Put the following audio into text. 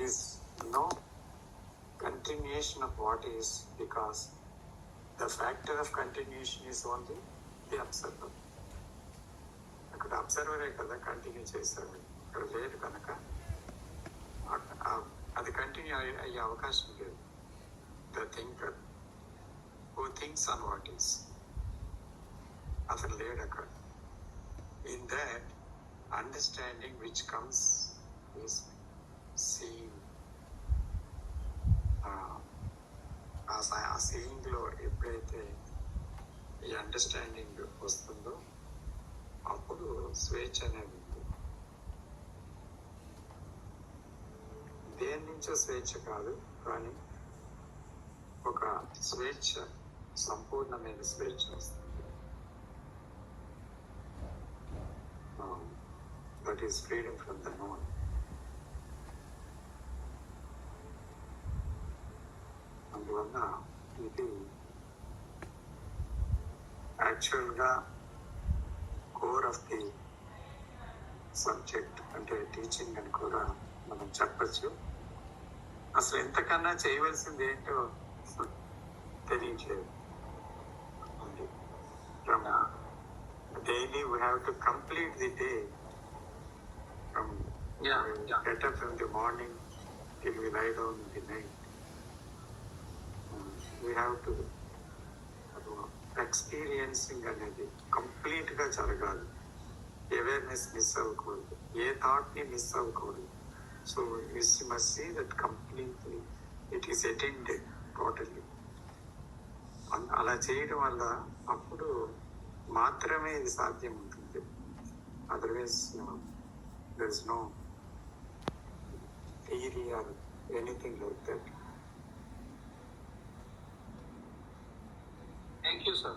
there is no continuation of what is, because the factor of continuation is only the observer. అక్కడ అబ్జర్వరే కదా continue చేశాడు, అక్కడ లేదు కనుక అది కంటిన్యూ అయ్యే అవకాశం లేదు. The thinker who thinks on what is, అతను లేడు అక్కడ. In that understanding which comes is seeing. ఆ సీయింగ్లో ఎప్పుడైతే ఈ అండర్స్టాండింగ్ వస్తుందో అప్పుడు స్వేచ్ఛ అనేది ఉంది. దేని నుంచో స్వేచ్ఛ కాదు, కానీ ఒక స్వేచ్ఛ, సంపూర్ణమైన స్వేచ్ఛ వస్తుంది. That is freedom from the known. అందువల్ల ఇది యాక్చువల్గా కోర్ ఆఫ్ ది సబ్జెక్ట్, అంటే టీచింగ్ అని కూడా మనం చెప్పచ్చు. అసలు ఎంతకన్నా చేయవలసింది ఏంటో తెలియట్లేదు. From daily we have to complete the day, from get up from the morning till we lie down in the night. We have to experiencing అనేది కంప్లీట్గా జరగాలి. అవేర్నెస్ మిస్ అవ్వకూడదు, ఏ థాట్ని మిస్ అవ్వకూడదు. So miss must see that completely it is attended totally. అలా చేయడం వల్ల అప్పుడు మాత్రమే ఇది సాధ్యం ఉంటుంది. Otherwise there is no theory or anything like that. Thank you, sir.